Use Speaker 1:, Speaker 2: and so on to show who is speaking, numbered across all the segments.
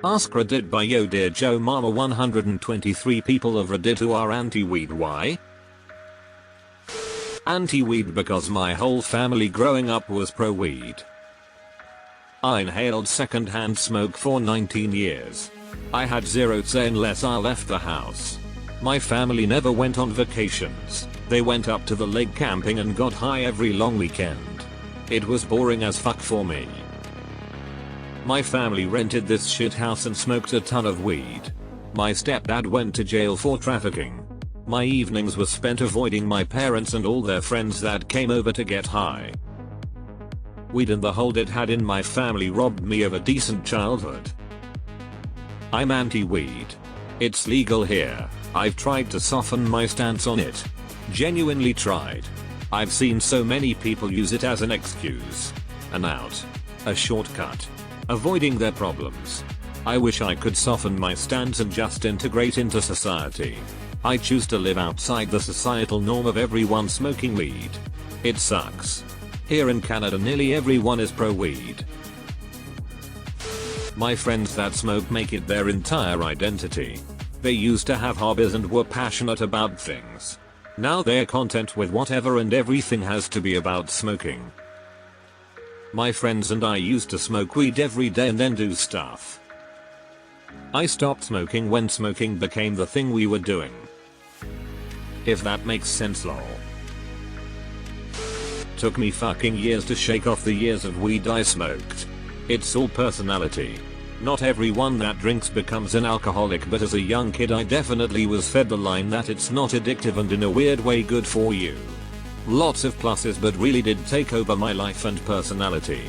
Speaker 1: AskReddit by Yo Dear Joe Mama. 123 people of Reddit who are anti-weed. Why? Anti-weed because my whole family growing up was pro-weed. I inhaled second-hand smoke for 19 years. I had zero say unless I left the house. My family never went on vacations. They went up to the lake camping and got high every long weekend. It was boring as fuck for me. My family rented this shit house and smoked a ton of weed. My stepdad went to jail for trafficking. My evenings were spent avoiding my parents and all their friends that came over to get high. Weed and the hold it had in my family robbed me of a decent childhood. I'm anti-weed. It's legal here. I've tried to soften my stance on it. Genuinely tried. I've seen so many people use it as an excuse. An out. A shortcut. Avoiding their problems. I wish I could soften my stance and just integrate into society. I choose to live outside the societal norm of everyone smoking weed. It sucks. Here in Canada nearly everyone is pro-weed. My friends that smoke make it their entire identity. They used to have hobbies and were passionate about things. Now they're content with whatever and everything has to be about smoking. My friends and I used to smoke weed every day and then do stuff. I stopped smoking when smoking became the thing we were doing. If that makes sense, lol. Took me fucking years to shake off the years of weed I smoked. It's all personality. Not everyone that drinks becomes an alcoholic, but as a young kid I definitely was fed the line that it's not addictive and in a weird way good for you. Lots of pluses, but really did take over my life and personality.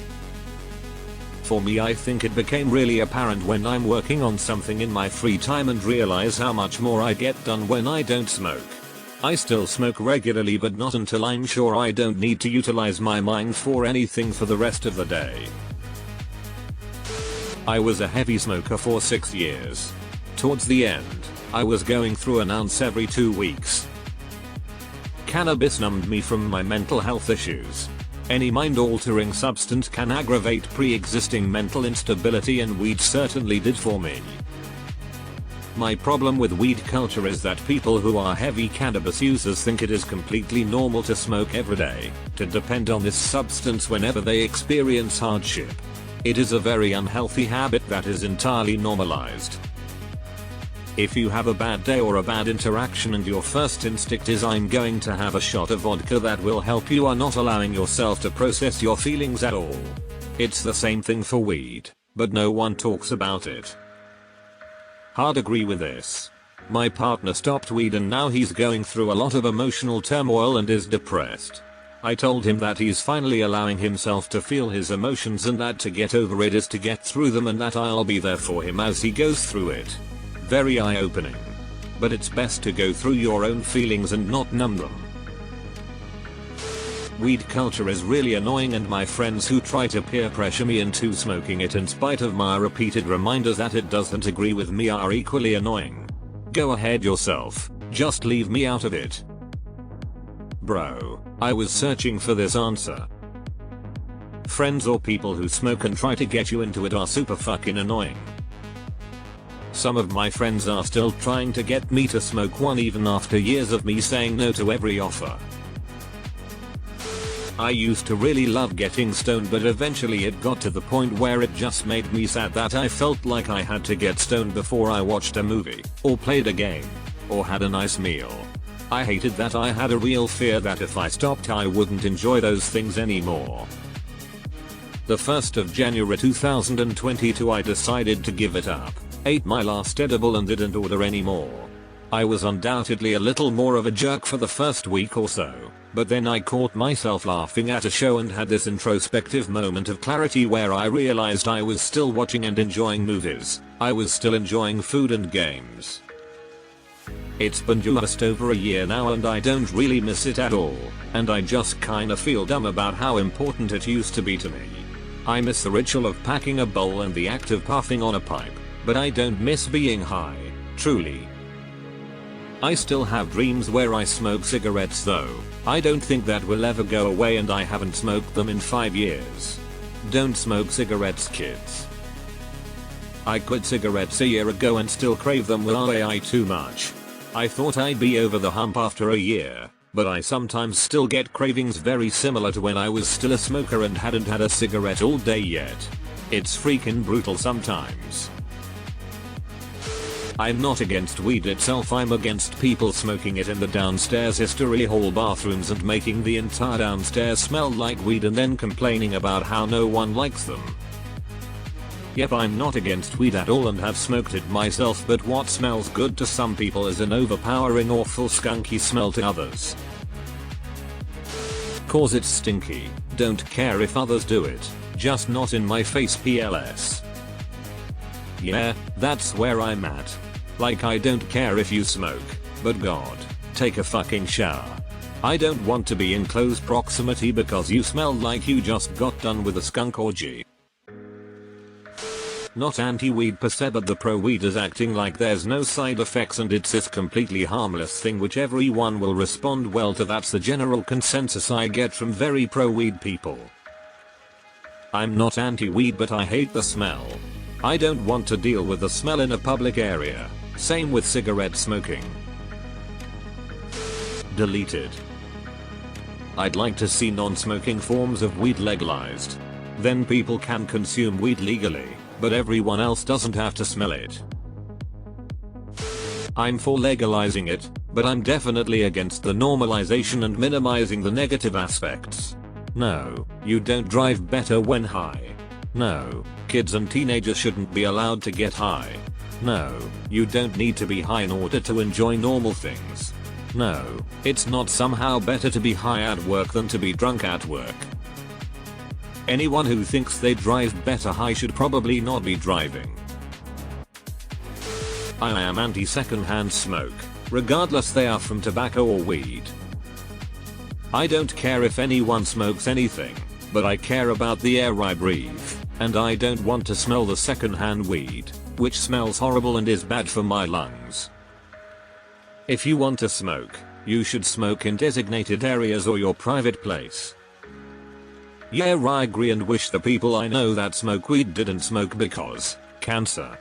Speaker 1: For me, I think it became really apparent when I'm working on something in my free time and realize how much more I get done when I don't smoke. I still smoke regularly, but not until I'm sure I don't need to utilize my mind for anything for the rest of the day. I was a heavy smoker for 6 years. Towards the end, I was going through an ounce every 2 weeks. Cannabis numbed me from my mental health issues. Any mind-altering substance can aggravate pre-existing mental instability, and weed certainly did for me. My problem with weed culture is that people who are heavy cannabis users think it is completely normal to smoke every day, to depend on this substance whenever they experience hardship. It is a very unhealthy habit that is entirely normalized. If you have a bad day or a bad interaction and your first instinct is I'm going to have a shot of vodka, that will help, you are not allowing yourself to process your feelings at all. It's the same thing for weed, but no one talks about it. Hard agree with this. My partner stopped weed and now he's going through a lot of emotional turmoil and is depressed. I told him that he's finally allowing himself to feel his emotions and that to get over it is to get through them, and that I'll be there for him as he goes through it. Very eye-opening. But it's best to go through your own feelings and not numb them. Weed culture is really annoying, and my friends who try to peer pressure me into smoking it in spite of my repeated reminders that it doesn't agree with me are equally annoying. Go ahead yourself, just leave me out of it. Bro, I was searching for this answer. Friends or people who smoke and try to get you into it are super fucking annoying. Some of my friends are still trying to get me to smoke one even after years of me saying no to every offer. I used to really love getting stoned, but eventually it got to the point where it just made me sad that I felt like I had to get stoned before I watched a movie, or played a game, or had a nice meal. I hated that. I had a real fear that if I stopped I wouldn't enjoy those things anymore. The 1st of January 2022 I decided to give it up. Ate my last edible and didn't order anymore. I was undoubtedly a little more of a jerk for the first week or so, but then I caught myself laughing at a show and had this introspective moment of clarity where I realized I was still watching and enjoying movies. I was still enjoying food and games. It's been just over a year now and I don't really miss it at all, and I just kinda feel dumb about how important it used to be to me. I miss the ritual of packing a bowl and the act of puffing on a pipe, but I don't miss being high, truly. I still have dreams where I smoke cigarettes though. I don't think that will ever go away, and I haven't smoked them in 5 years. Don't smoke cigarettes, kids. I quit cigarettes a year ago and still crave them way too much. I thought I'd be over the hump after a year, but I sometimes still get cravings very similar to when I was still a smoker and hadn't had a cigarette all day yet. It's freaking brutal sometimes. I'm not against weed itself, I'm against people smoking it in the downstairs history hall bathrooms and making the entire downstairs smell like weed and then complaining about how no one likes them. Yep, I'm not against weed at all and have smoked it myself, but what smells good to some people is an overpowering awful skunky smell to others. Cause it's stinky, don't care if others do it, just not in my face PLS. Yeah, that's where I'm at. Like I don't care if you smoke, but God, take a fucking shower. I don't want to be in close proximity because you smell like you just got done with a skunk orgy. Not anti-weed per se, but the pro-weed is acting like there's no side effects and it's this completely harmless thing which everyone will respond well to. That's the general consensus I get from very pro-weed people. I'm not anti-weed, but I hate the smell. I don't want to deal with the smell in a public area. Same with cigarette smoking. Deleted. I'd like to see non-smoking forms of weed legalized. Then people can consume weed legally, but everyone else doesn't have to smell it. I'm for legalizing it, but I'm definitely against the normalization and minimizing the negative aspects. No, you don't drive better when high. No, kids and teenagers shouldn't be allowed to get high. No, you don't need to be high in order to enjoy normal things. No, it's not somehow better to be high at work than to be drunk at work. Anyone who thinks they drive better high should probably not be driving. I am anti secondhand smoke, regardless they are from tobacco or weed. I don't care if anyone smokes anything, but I care about the air I breathe, and I don't want to smell the secondhand weed, which smells horrible and is bad for my lungs. If you want to smoke, you should smoke in designated areas or your private place. Yeah, I agree and wish the people I know that smoke weed didn't smoke because cancer.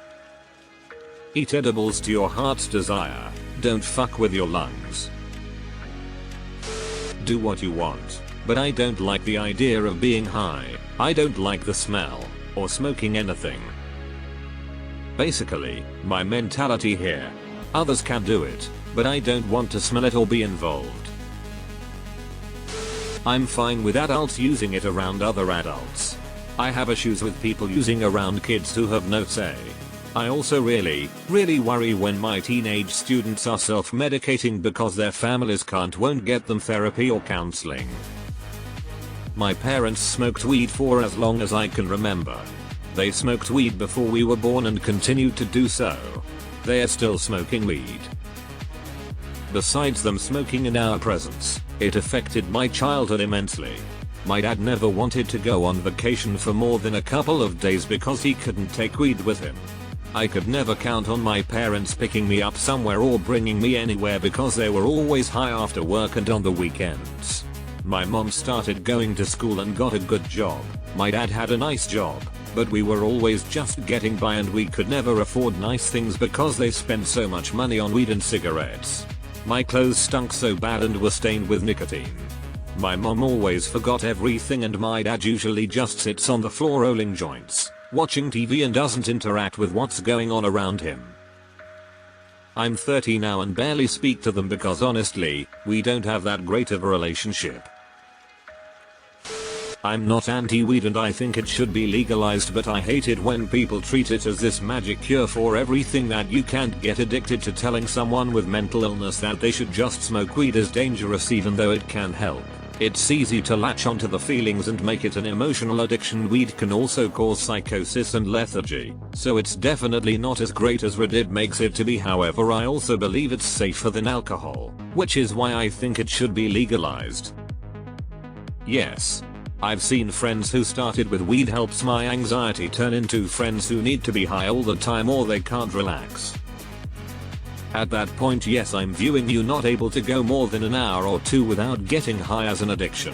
Speaker 1: Eat edibles to your heart's desire, don't fuck with your lungs. Do what you want, but I don't like the idea of being high. I don't like the smell, or smoking anything. Basically, my mentality here. Others can do it, but I don't want to smell it or be involved. I'm fine with adults using it around other adults. I have issues with people using around kids who have no say. I also really worry when my teenage students are self-medicating because their families won't get them therapy or counseling. My parents smoked weed for as long as I can remember. They smoked weed before we were born and continued to do so. They are still smoking weed. Besides them smoking in our presence, it affected my childhood immensely. My dad never wanted to go on vacation for more than a couple of days because he couldn't take weed with him. I could never count on my parents picking me up somewhere or bringing me anywhere because they were always high after work and on the weekends. My mom started going to school and got a good job. My dad had a nice job, but we were always just getting by and we could never afford nice things because they spent so much money on weed and cigarettes. My clothes stunk so bad and were stained with nicotine. My mom always forgot everything and my dad usually just sits on the floor rolling joints, watching TV and doesn't interact with what's going on around him. I'm 30 now and barely speak to them because honestly, we don't have that great of a relationship. I'm not anti-weed and I think it should be legalized, but I hate it when people treat it as this magic cure for everything that you can't get addicted to. Telling someone with mental illness that they should just smoke weed is dangerous even though it can help. It's easy to latch onto the feelings and make it an emotional addiction. Weed can also cause psychosis and lethargy, so it's definitely not as great as Reddit makes it to be. However, I also believe it's safer than alcohol, which is why I think it should be legalized. Yes. I've seen friends who started with weed helps my anxiety turn into friends who need to be high all the time or they can't relax. At that point, yes, I'm viewing you not able to go more than an hour or two without getting high as an addiction.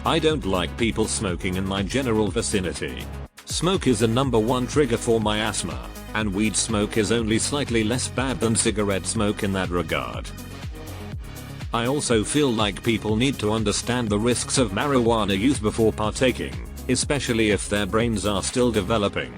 Speaker 1: I don't like people smoking in my general vicinity. Smoke is the #1 trigger for my asthma, and weed smoke is only slightly less bad than cigarette smoke in that regard. I also feel like people need to understand the risks of marijuana use before partaking, especially if their brains are still developing.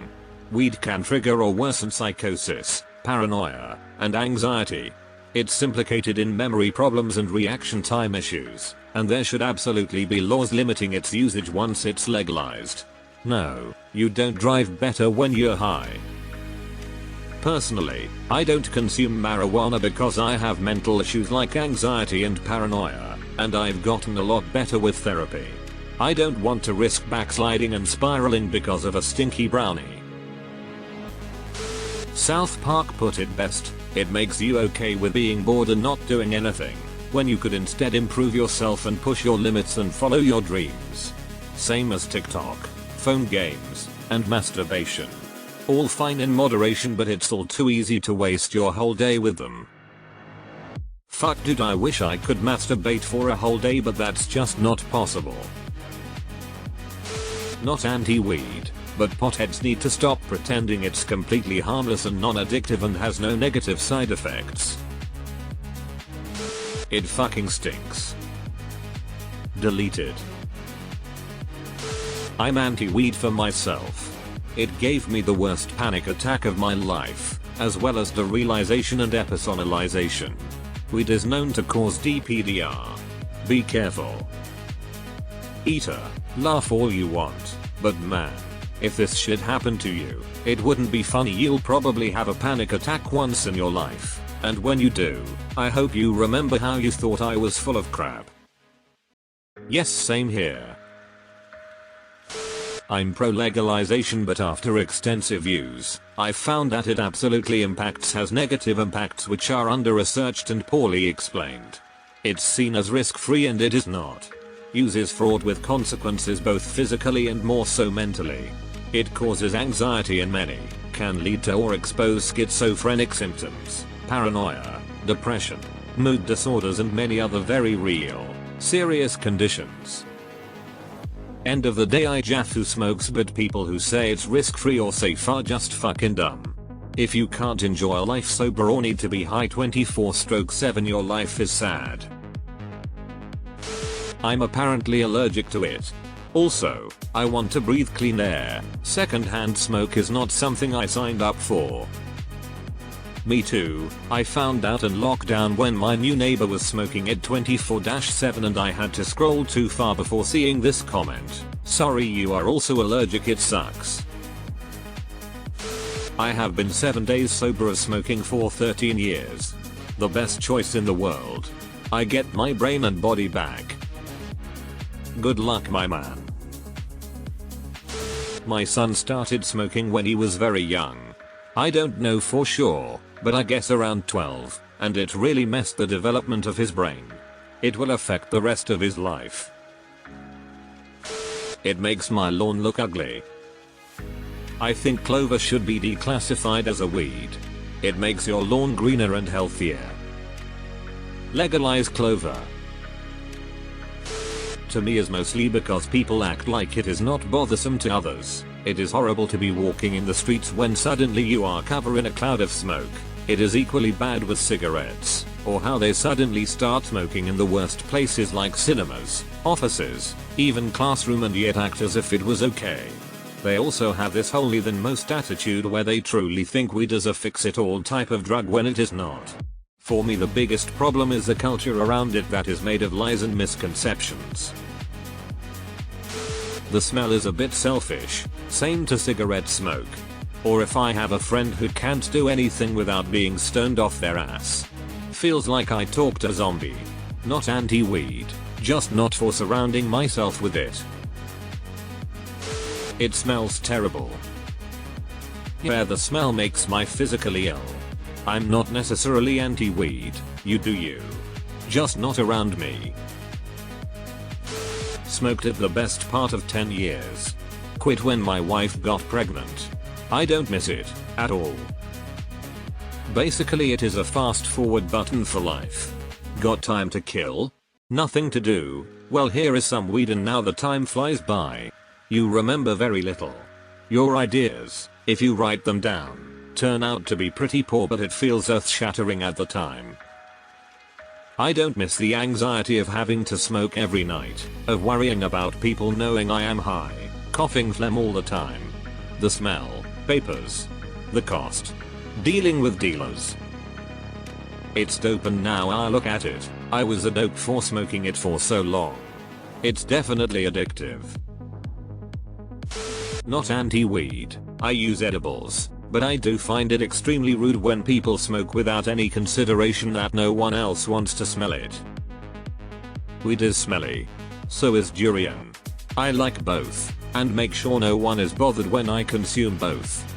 Speaker 1: Weed can trigger or worsen psychosis, paranoia, and anxiety. It's implicated in memory problems and reaction time issues, and there should absolutely be laws limiting its usage once it's legalized. No, you don't drive better when you're high. Personally, I don't consume marijuana because I have mental issues like anxiety and paranoia, and I've gotten a lot better with therapy. I don't want to risk backsliding and spiraling because of a stinky brownie. South Park put it best, it makes you okay with being bored and not doing anything, when you could instead improve yourself and push your limits and follow your dreams. Same as TikTok, phone games, and masturbation. All fine in moderation, but it's all too easy to waste your whole day with them. Fuck dude, I wish I could masturbate for a whole day, but that's just not possible. Not anti-weed, but potheads need to stop pretending it's completely harmless and non-addictive and has no negative side effects. It fucking stinks. Deleted. I'm anti-weed for myself. It gave me the worst panic attack of my life, as well as the realization and epersonalization. Weed is known to cause DPDR. Be careful. Eater, laugh all you want, but man, if this shit happened to you, it wouldn't be funny. You'll probably have a panic attack once in your life, and when you do, I hope you remember how you thought I was full of crap. Yes, same here. I'm pro legalization, but after extensive use, I've found that it absolutely has negative impacts which are under-researched and poorly explained. It's seen as risk-free and it is not. Use is fraught with consequences both physically and more so mentally. It causes anxiety in many, can lead to or expose schizophrenic symptoms, paranoia, depression, mood disorders and many other very real, serious conditions. End of the day, I jaff who smokes, but people who say it's risk-free or safe are just fucking dumb. If you can't enjoy life sober or need to be high 24/7, your life is sad. I'm apparently allergic to it. Also, I want to breathe clean air. Secondhand smoke is not something I signed up for. Me too, I found out in lockdown when my new neighbor was smoking it 24/7 and I had to scroll too far before seeing this comment. Sorry, you are also allergic, it sucks. I have been 7 days sober of smoking for 13 years. The best choice in the world. I get my brain and body back. Good luck, my man. My son started smoking when he was very young. I don't know for sure, but I guess around 12, and it really messed the development of his brain. It will affect the rest of his life. It makes my lawn look ugly. I think clover should be declassified as a weed. It makes your lawn greener and healthier. Legalize clover. To me is mostly because people act like it is not bothersome to others. It is horrible to be walking in the streets when suddenly you are covered in a cloud of smoke. It is equally bad with cigarettes, or how they suddenly start smoking in the worst places like cinemas, offices, even classroom, and yet act as if it was okay. They also have this holier than most attitude where they truly think weed is a fix-it-all type of drug when it is not. For me, the biggest problem is the culture around it that is made of lies and misconceptions. The smell is a bit selfish, same to cigarette smoke. Or if I have a friend who can't do anything without being stoned off their ass. Feels like I talked a zombie. Not anti-weed, just not for surrounding myself with it. It smells terrible. Yeah, the smell makes me physically ill. I'm not necessarily anti-weed, you do you. Just not around me. Smoked it the best part of 10 years. Quit when my wife got pregnant. I don't miss it, at all. Basically it is a fast forward button for life. Got time to kill? Nothing to do? Well, here is some weed and now the time flies by. You remember very little. Your ideas, if you write them down, turn out to be pretty poor, but it feels earth-shattering at the time. I don't miss the anxiety of having to smoke every night, of worrying about people knowing I am high, coughing phlegm all the time. The smell, papers, the cost, dealing with dealers. It's dope, and now I look at it, I was a dope for smoking it for so long. It's definitely addictive. Not anti-weed, I use edibles, but I do find it extremely rude when people smoke without any consideration that no one else wants to smell it. Weed is smelly. So is durian. I like both, and make sure no one is bothered when I consume both.